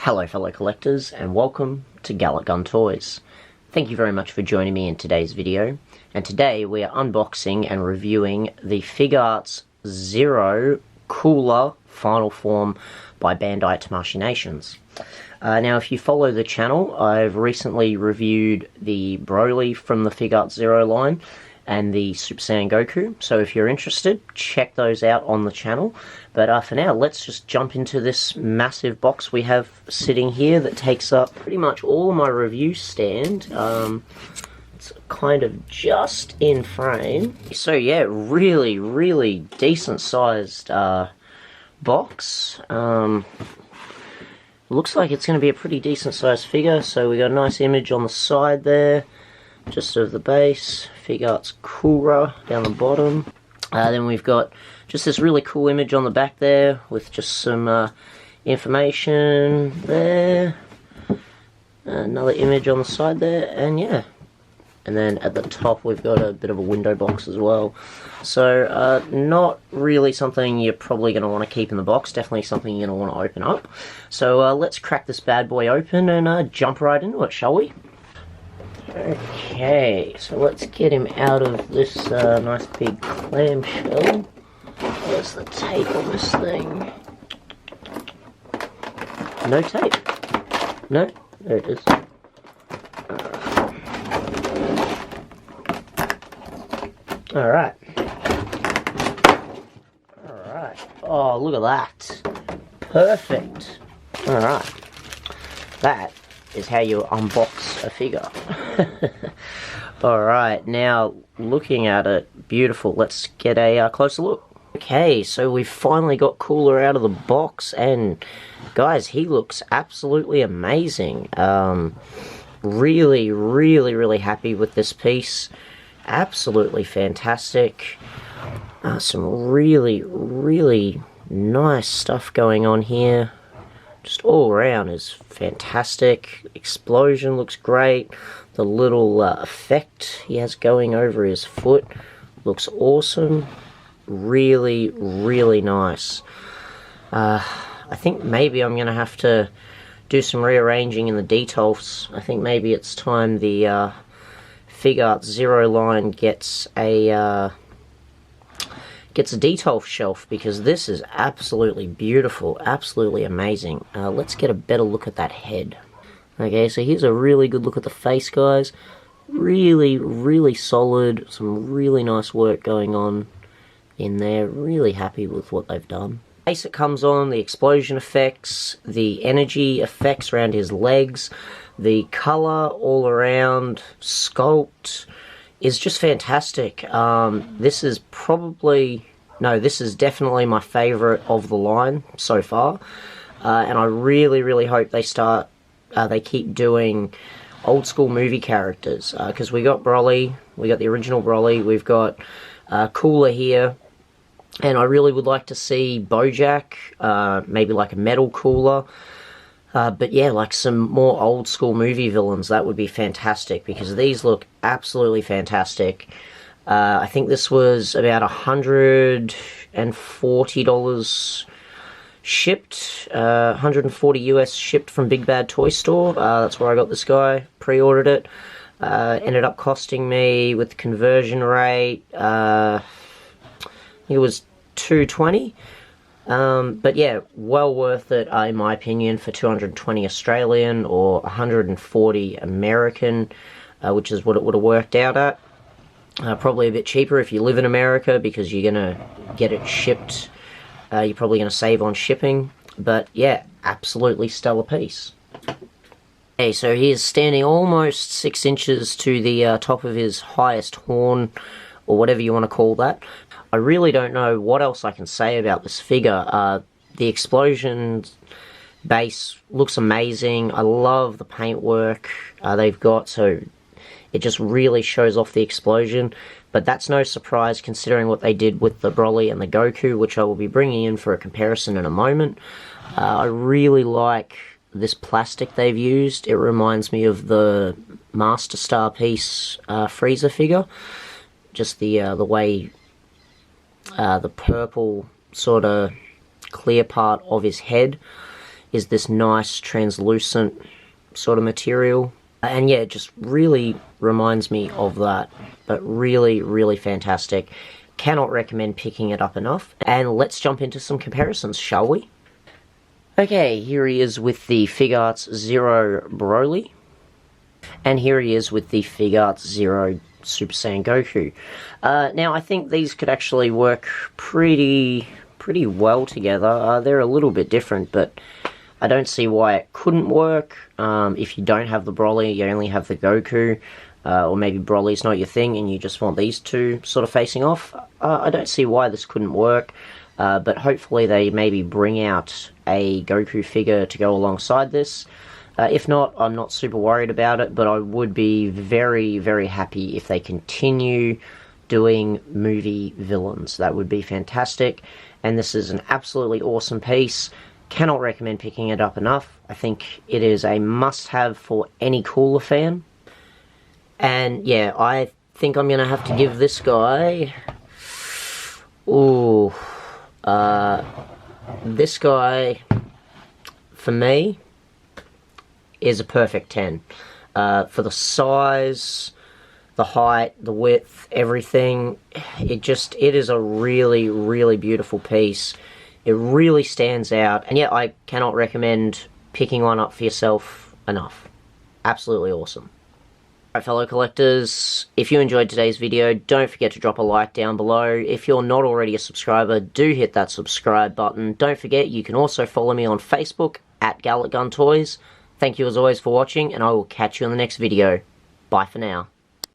Hello fellow collectors and welcome to Gallic Gun Toys. Thank you very much for joining me in today's video, and today we are unboxing and reviewing the Figuarts Zero Cooler Final Form by Bandai Tamashii Nations. Now if you follow the channel, I've recently reviewed the Broly from the Figuarts Zero line and the Super Saiyan Goku, so if you're interested, check those out on the channel. But for now, let's just jump into this massive box we have sitting here that takes up pretty much all of my review stand. It's kind of just in frame. So yeah, really decent sized box. Looks like it's going to be a pretty decent sized figure, so we got a nice image on the side there, just of the base. Figuarts Cooler down the bottom. Then we've got just this really cool image on the back there with just some information there. Another image on the side there, and yeah. And then at the top we've got a bit of a window box as well. So not really something you're probably going to want to keep in the box, definitely something you're going to want to open up. So let's crack this bad boy open and jump right into it, shall we? Okay, so let's get him out of this nice big clamshell. Where's the tape on this thing? No tape. No? There it is. Alright. Alright. Oh, look at that. Perfect. Alright. That is how you unbox a figure. Alright, now looking at it, beautiful. Let's get a closer look. Okay, so we've finally got Cooler out of the box, and guys, he looks absolutely amazing. Really happy with this piece. Absolutely fantastic. Some really nice stuff going on here. Just all around is fantastic. Explosion looks great. The little effect he has going over his foot looks awesome. Really nice. I think maybe I'm going to have to do some rearranging in the details. I think maybe it's time the Figuarts Zero line gets a detail shelf, because this is absolutely beautiful, absolutely amazing. Let's get a better look at that head. Okay, so here's a really good look at the face, guys. Really solid, some really nice work going on in there. Really happy with what they've done. Base it comes on, the explosion effects, the energy effects around his legs, the colour all around, sculpt is just fantastic. This is definitely my favourite of the line so far, and I really hope they keep doing old school movie characters, because we got Broly, we got the original Broly, we've got Cooler here, and I really would like to see Bojack, maybe like a metal Cooler. But yeah, like some more old school movie villains, that would be fantastic, because these look absolutely fantastic. I think this was about $140 shipped, 140 US shipped from Big Bad Toy Store. That's where I got this guy, pre-ordered it. Ended up costing me, with conversion rate, I think it was $220. But yeah, well worth it, in my opinion, for 220 Australian or 140 American, which is what it would have worked out at. Probably a bit cheaper if you live in America, because you're going to get it shipped. You're probably going to save on shipping. But yeah, absolutely stellar piece. Okay, so he is standing almost 6 inches to the top of his highest horn, or whatever you want to call that. I really don't know what else I can say about this figure. The explosion base looks amazing. I love the paintwork they've got, so it just really shows off the explosion. But that's no surprise, considering what they did with the Broly and the Goku, which I will be bringing in for a comparison in a moment. I really like this plastic they've used. It reminds me of the Master Star Piece Frieza figure. Just the way the purple sort of clear part of his head is this nice translucent sort of material. And yeah, it just really reminds me of that. But really, really fantastic. Cannot recommend picking it up enough. And let's jump into some comparisons, shall we? Okay, here he is with the Figuarts Zero Broly. And here he is with the Figuarts Zero Super Saiyan Goku. Now, I think these could actually work pretty well together. They're a little bit different, but I don't see why it couldn't work. If you don't have the Broly, you only have the Goku, or maybe Broly's not your thing and you just want these two sort of facing off, I don't see why this couldn't work. But hopefully they maybe bring out a Goku figure to go alongside this. If not, I'm not super worried about it, but I would be very, very happy if they continue doing movie villains. That would be fantastic, and this is an absolutely awesome piece. Cannot recommend picking it up enough. I think it is a must-have for any Cooler fan. And yeah, I think I'm going to have to give this guy... Ooh... this guy, for me, is a perfect 10. For the size, the height, the width, everything, it is a really, really beautiful piece. It really stands out, and yeah, I cannot recommend picking one up for yourself enough. Absolutely awesome. Alright, fellow collectors, if you enjoyed today's video, don't forget to drop a like down below. If you're not already a subscriber, do hit that subscribe button. Don't forget, you can also follow me on Facebook, @GalletGunToys. Thank you as always for watching, and I will catch you in the next video. Bye for now.